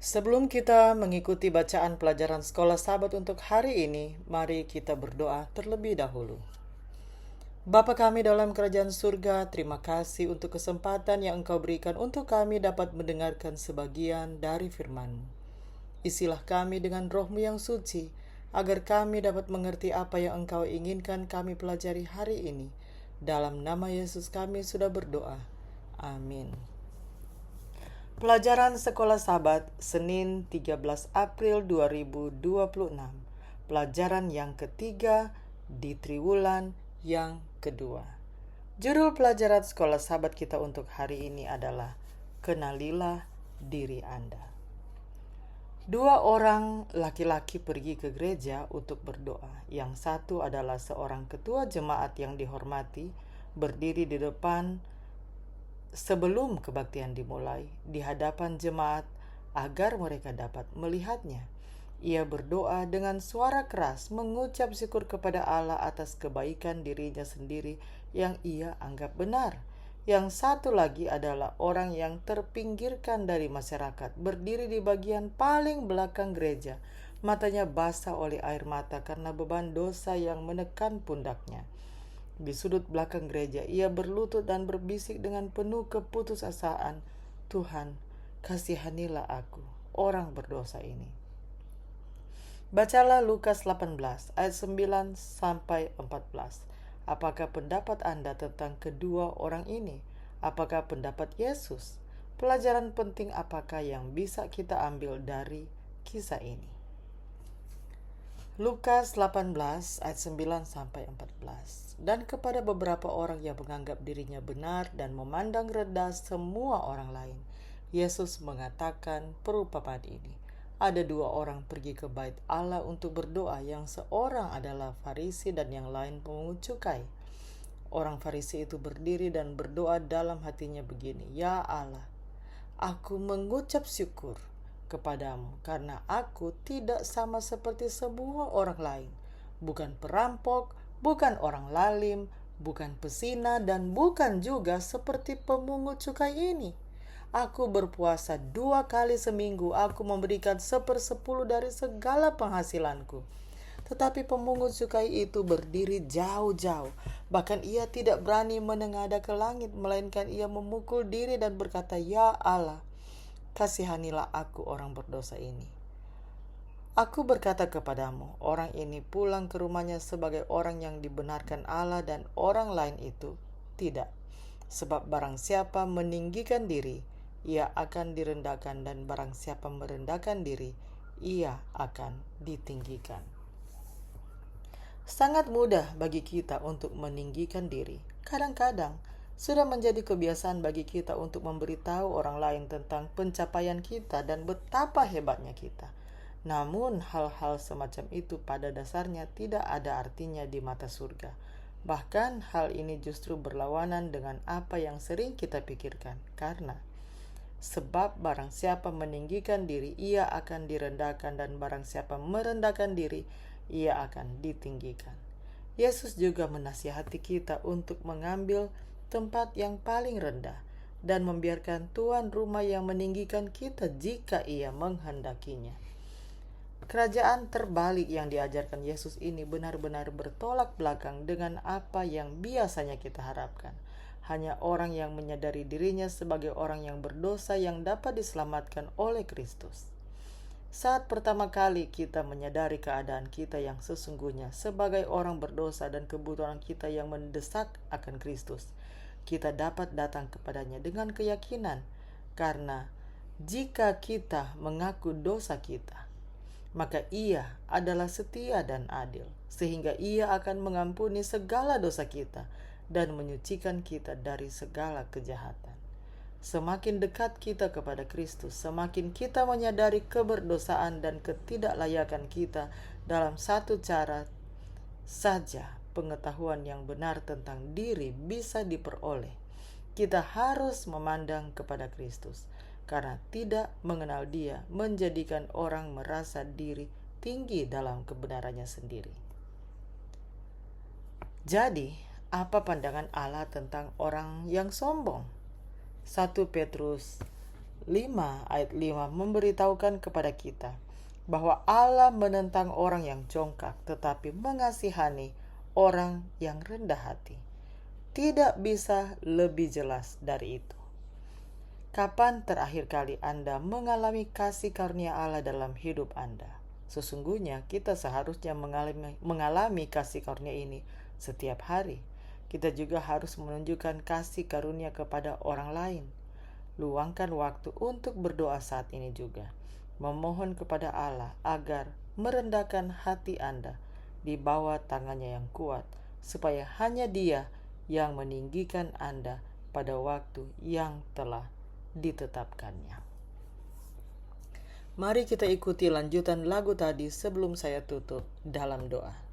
Sebelum kita mengikuti bacaan pelajaran sekolah Sabat untuk hari ini, mari kita berdoa terlebih dahulu. Bapa kami dalam kerajaan surga, terima kasih untuk kesempatan yang Engkau berikan untuk kami dapat mendengarkan sebagian dari firman-Mu. Isilah kami dengan roh-Mu yang suci, agar kami dapat mengerti apa yang Engkau inginkan kami pelajari hari ini. Dalam nama Yesus kami sudah berdoa. Amin. Pelajaran Sekolah Sabat, Senin 13 April 2026. Pelajaran yang ketiga di triwulan yang kedua. Judul pelajaran Sekolah Sabat kita untuk hari ini adalah Kenalilah Diri Anda. Dua orang laki-laki pergi ke gereja untuk berdoa. Yang satu adalah seorang ketua jemaat yang dihormati, berdiri di depan sebelum kebaktian dimulai di hadapan jemaat agar mereka dapat melihatnya. Ia berdoa dengan suara keras mengucap syukur kepada Allah atas kebaikan dirinya sendiri yang ia anggap benar. Yang satu lagi adalah orang yang terpinggirkan dari masyarakat, berdiri di bagian paling belakang gereja. Matanya basah oleh air mata karena beban dosa yang menekan pundaknya. Di sudut belakang gereja, ia berlutut dan berbisik dengan penuh keputusasaan, "Tuhan, kasihanilah aku, orang berdosa ini." Bacalah Lukas 18 ayat 9 sampai 14. Apakah pendapat Anda tentang kedua orang ini? Apakah pendapat Yesus? Pelajaran penting apakah yang bisa kita ambil dari kisah ini? Lukas 18 ayat 9 sampai 14. Dan kepada beberapa orang yang menganggap dirinya benar dan memandang rendah semua orang lain, Yesus mengatakan perumpamaan ini. Ada dua orang pergi ke bait Allah untuk berdoa, yang seorang adalah Farisi dan yang lain pemungut cukai. Orang Farisi itu berdiri dan berdoa dalam hatinya begini, "Ya Allah, aku mengucap syukur kepadamu karena aku tidak sama seperti semua orang lain, bukan perampok, bukan orang lalim, bukan pesina, dan bukan juga seperti pemungut cukai ini. Aku berpuasa 2 kali seminggu, aku memberikan 1/10 dari segala penghasilanku." Tetapi pemungut cukai itu berdiri jauh-jauh. Bahkan ia tidak berani menengadah ke langit, melainkan ia memukul diri dan berkata, "Ya Allah, kasihanilah aku orang berdosa ini." Aku berkata kepadamu, orang ini pulang ke rumahnya sebagai orang yang dibenarkan Allah dan orang lain itu tidak. Sebab barang siapa meninggikan diri, ia akan direndahkan, dan barang siapa merendahkan diri, ia akan ditinggikan. Sangat mudah bagi kita untuk meninggikan diri. Kadang-kadang sudah menjadi kebiasaan bagi kita untuk memberitahu orang lain tentang pencapaian kita dan betapa hebatnya kita. Namun hal-hal semacam itu pada dasarnya tidak ada artinya di mata surga. Bahkan hal ini justru berlawanan dengan apa yang sering kita pikirkan. Karena sebab barang siapa meninggikan diri, ia akan direndahkan, dan barang siapa merendahkan diri, ia akan ditinggikan. Yesus juga menasihati kita untuk mengambil tempat yang paling rendah dan membiarkan tuan rumah yang meninggikan kita jika ia menghendakinya. Kerajaan terbalik yang diajarkan Yesus ini benar-benar bertolak belakang dengan apa yang biasanya kita harapkan. Hanya orang yang menyadari dirinya sebagai orang yang berdosa yang dapat diselamatkan oleh Kristus. Saat pertama kali kita menyadari keadaan kita yang sesungguhnya sebagai orang berdosa dan kebutuhan kita yang mendesak akan Kristus, kita dapat datang kepadanya dengan keyakinan, karena jika kita mengaku dosa kita, maka ia adalah setia dan adil, sehingga ia akan mengampuni segala dosa kita dan menyucikan kita dari segala kejahatan. Semakin dekat kita kepada Kristus, semakin kita menyadari keberdosaan dan ketidaklayakan kita. Dalam satu cara saja pengetahuan yang benar tentang diri bisa diperoleh. Kita harus memandang kepada Kristus, karena tidak mengenal Dia menjadikan orang merasa diri tinggi dalam kebenarannya sendiri. Jadi, apa pandangan Allah tentang orang yang sombong? 1 Petrus 5 ayat 5 memberitahukan kepada kita bahwa Allah menentang orang yang congkak tetapi mengasihani orang yang rendah hati. Tidak bisa lebih jelas dari itu. Kapan terakhir kali Anda mengalami kasih karunia Allah dalam hidup Anda? Sesungguhnya kita seharusnya mengalami kasih karunia ini setiap hari. Kita juga harus menunjukkan kasih karunia kepada orang lain. Luangkan waktu untuk berdoa saat ini juga. Memohon kepada Allah agar merendahkan hati Anda di bawah tangannya yang kuat, supaya hanya Dia yang meninggikan Anda pada waktu yang telah ditetapkannya. Mari kita ikuti lanjutan lagu tadi sebelum saya tutup dalam doa.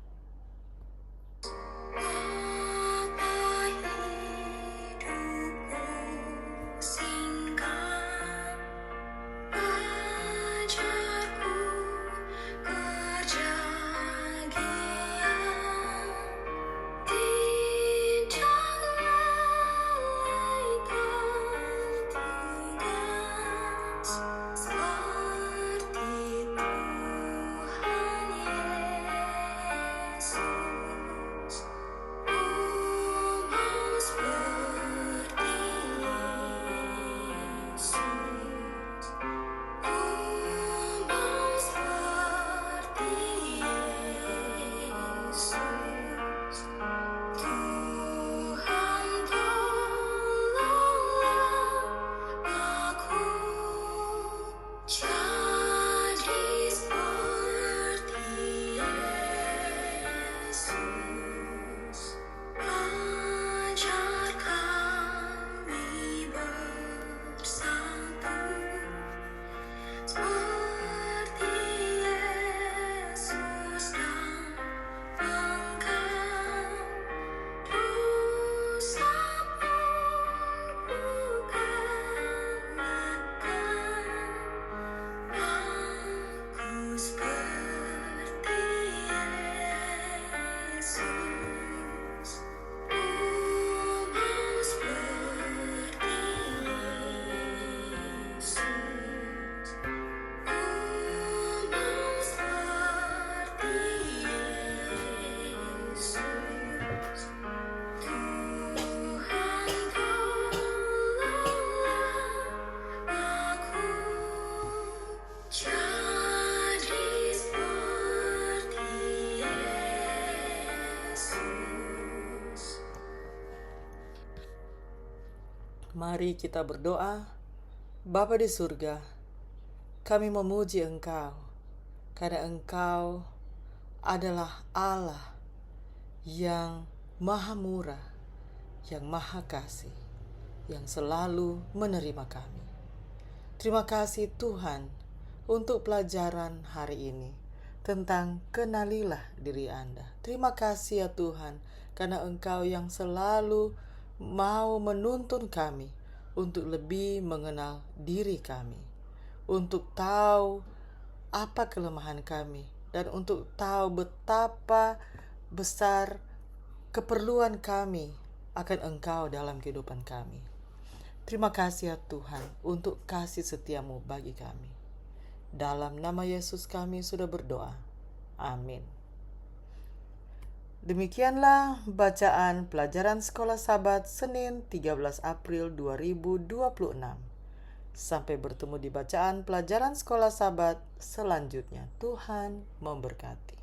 Mari kita berdoa. Bapa di surga, kami memuji Engkau karena Engkau adalah Allah yang maha murah, yang maha kasih, yang selalu menerima kami. Terima kasih Tuhan untuk pelajaran hari ini tentang kenalilah diri Anda. Terima kasih ya Tuhan karena Engkau yang selalu mau menuntun kami untuk lebih mengenal diri kami, untuk tahu apa kelemahan kami, dan untuk tahu betapa besar keperluan kami akan Engkau dalam kehidupan kami. Terima kasih ya Tuhan untuk kasih setiamu bagi kami. Dalam nama Yesus kami sudah berdoa. Amin. Demikianlah bacaan pelajaran Sekolah Sabat Senin 13 April 2026. Sampai bertemu di bacaan pelajaran Sekolah Sabat selanjutnya. Tuhan memberkati.